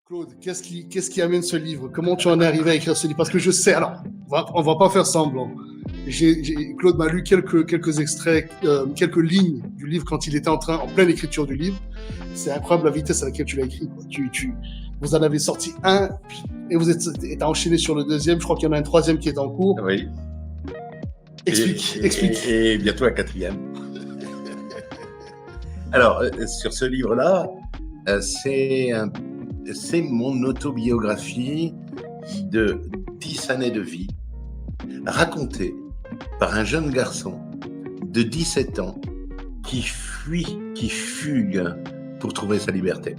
Claude, qu'est-ce qui amène ce livre? Comment tu en es arrivé à écrire ce livre? Parce que je sais, alors, on va pas faire semblant. Claude m'a lu quelques extraits, quelques lignes du livre quand il était en pleine écriture du livre. C'est incroyable la vitesse à laquelle tu l'as écrit, quoi. Vous en avez sorti un, et t'as enchaîné sur le deuxième. Je crois qu'il y en a un troisième qui est en cours. Oui. Explique. Et bientôt un quatrième. Alors, sur ce livre-là, c'est mon autobiographie de 10 années de vie, racontée par un jeune garçon de 17 ans qui fugue pour trouver sa liberté.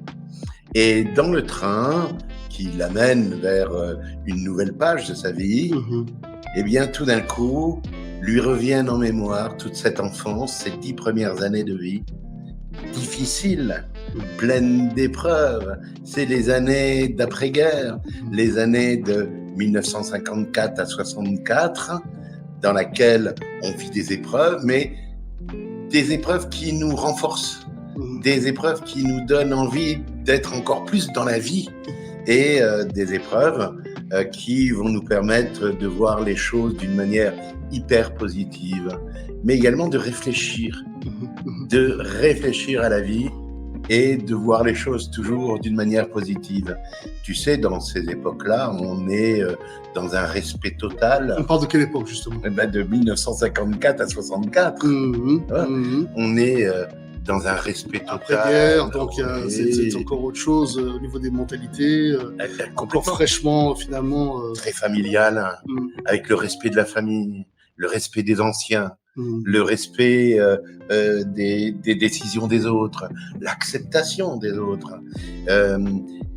Et dans le train qui l'amène vers une nouvelle page de sa vie, eh bien, tout d'un coup, lui reviennent en mémoire toute cette enfance, ces 10 premières années de vie, difficiles, pleines d'épreuves. C'est les années d'après-guerre, les années de 1954 à 64, dans laquelle on vit des épreuves, mais des épreuves qui nous renforcent, des épreuves qui nous donnent envie d'être encore plus dans la vie, et des épreuves qui vont nous permettre de voir les choses d'une manière hyper positive, mais également de réfléchir à la vie et de voir les choses toujours d'une manière positive. Tu sais, dans ces époques-là, on est dans un respect total. On parle de quelle époque, justement? De 1954 à 64. On est dans un respect total. Après-guerre, donc c'est encore autre chose au niveau des mentalités, encore fraîchement, finalement. Très familial, avec le respect de la famille, le respect des anciens, le respect des décisions des autres, l'acceptation des autres.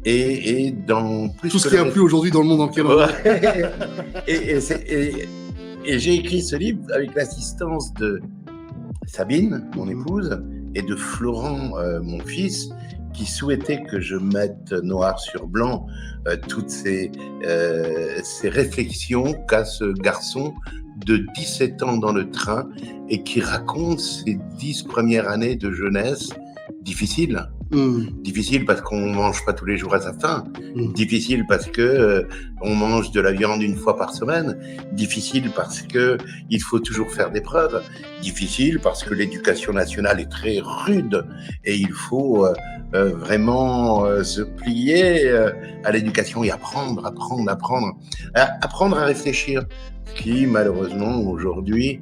Et dans plus tout ce qui est plus aujourd'hui dans le monde dans lequel on est. Et j'ai écrit ce livre avec l'assistance de Sabine, mon épouse, et de Florent, mon fils, qui souhaitait que je mette noir sur blanc toutes ces réflexions qu'a ce garçon de 17 ans dans le train et qui raconte ses 10 premières années de jeunesse difficiles. Difficile parce qu'on mange pas tous les jours à sa faim. Difficile parce que on mange de la viande une fois par semaine. Difficile parce que il faut toujours faire des preuves. Difficile parce que l'éducation nationale est très rude et il faut vraiment se plier à l'éducation et apprendre à réfléchir, ce qui malheureusement aujourd'hui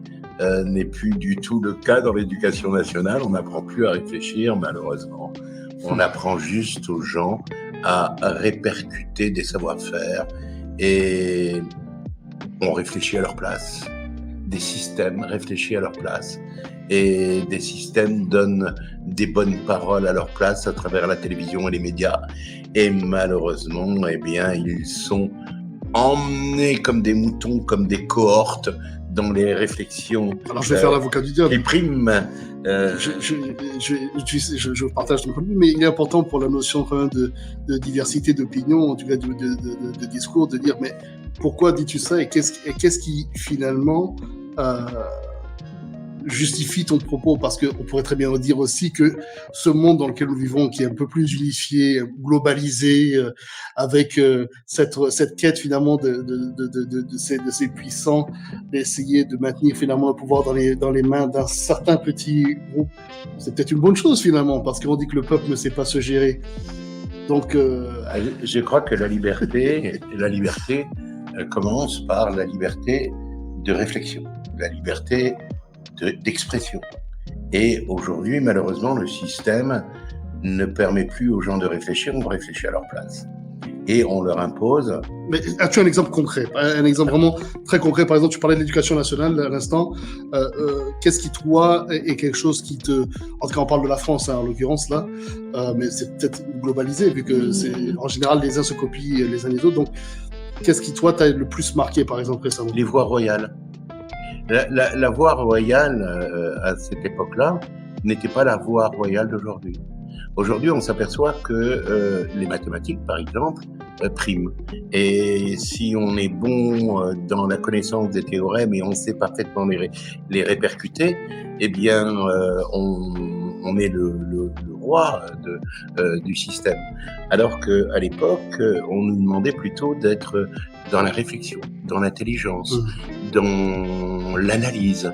n'est plus du tout le cas dans l'éducation nationale. On n'apprend plus à réfléchir, malheureusement. On apprend juste aux gens à répercuter des savoir-faire et on réfléchit à leur place. Des systèmes réfléchissent à leur place et des systèmes donnent des bonnes paroles à leur place à travers la télévision et les médias. Et malheureusement, eh bien, ils sont emmenés comme des moutons, comme des cohortes dans les réflexions. Alors je vais faire l'avocat du diable. Les primes. Je partage ton point de vue, mais il est important pour la notion quand même de diversité d'opinion, en tout cas de discours, de dire mais pourquoi dis-tu ça et qu'est-ce qui finalement justifie ton propos, parce qu'on pourrait très bien dire aussi que ce monde dans lequel nous vivons, qui est un peu plus unifié, globalisé, avec cette quête finalement de ces puissants, d'essayer de maintenir finalement le pouvoir dans les mains d'un certain petit groupe, c'est peut-être une bonne chose finalement, parce qu'on dit que le peuple ne sait pas se gérer. Donc, je crois que la liberté commence par la liberté de réflexion, la liberté d'expression. Et aujourd'hui, malheureusement, le système ne permet plus aux gens de réfléchir, on réfléchit à leur place. Et on leur impose... Mais as-tu un exemple concret? Un exemple vraiment très concret? Par exemple, tu parlais de l'éducation nationale à l'instant. Qu'est-ce qui, toi, est quelque chose qui te... En tout cas, on parle de la France, hein, en l'occurrence, là. Mais c'est peut-être globalisé, vu que c'est... En général, les uns se copient les uns les autres. Donc, qu'est-ce qui, toi, t'a le plus marqué, par exemple, récemment? Les voies royales. La voie royale, à cette époque-là, n'était pas la voie royale d'aujourd'hui. Aujourd'hui, on s'aperçoit que les mathématiques, par exemple, priment. Et si on est bon dans la connaissance des théorèmes et on sait parfaitement les répercuter, eh bien, on on est le roi du système. Alors qu'à l'époque, on nous demandait plutôt d'être dans la réflexion, dans l'intelligence, dans l'analyse,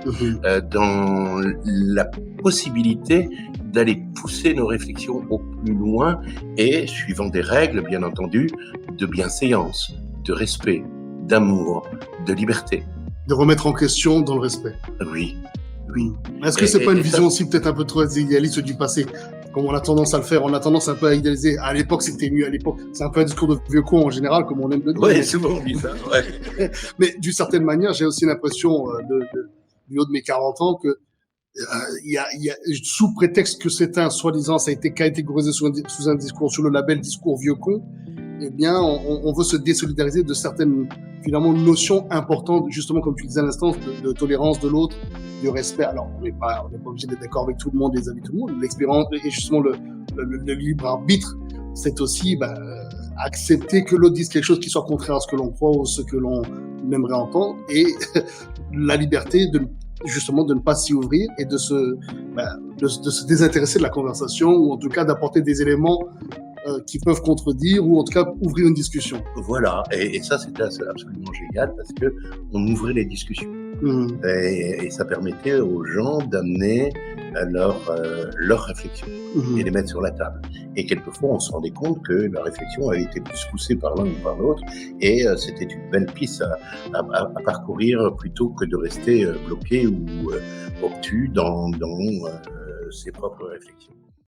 dans la possibilité d'aller pousser nos réflexions au plus loin et, suivant des règles, bien entendu, de bienséance, de respect, d'amour, de liberté. De remettre en question dans le respect. Oui. Est-ce que c'est pas une vision aussi peut-être un peu trop idéaliste du passé, comme on a tendance à le faire, on a tendance un peu à idéaliser. À l'époque, c'était mieux, à l'époque. C'est un peu un discours de vieux con en général, comme on aime le dire. Oui, souvent on dit ça, ouais. Mais d'une certaine manière, j'ai aussi l'impression, du haut de mes 40 ans, que il y a, sous prétexte que c'est soi-disant, ça a été catégorisé sous un discours, sous le label discours vieux con, eh bien, on veut se désolidariser de certaines, finalement, notions importantes, justement, comme tu disais à l'instant, de tolérance de l'autre, de respect. Alors, on n'est pas obligé d'être d'accord avec tout le monde, les avis de tout le monde. L'expérience, et justement, le libre arbitre, c'est aussi, accepter que l'autre dise quelque chose qui soit contraire à ce que l'on croit ou ce que l'on aimerait entendre, et la liberté justement de ne pas s'y ouvrir et de se désintéresser de la conversation, ou en tout cas d'apporter des éléments qui peuvent contredire, ou en tout cas ouvrir une discussion. Voilà, et ça c'était absolument génial parce que on ouvrait les discussions. Et ça permettait aux gens d'amener leur réflexion et les mettre sur la table. Et quelquefois, on se rendait compte que la réflexion avait été plus poussée par l'un ou par l'autre, et c'était une belle piste à parcourir plutôt que de rester bloqué ou obtus dans ses propres réflexions.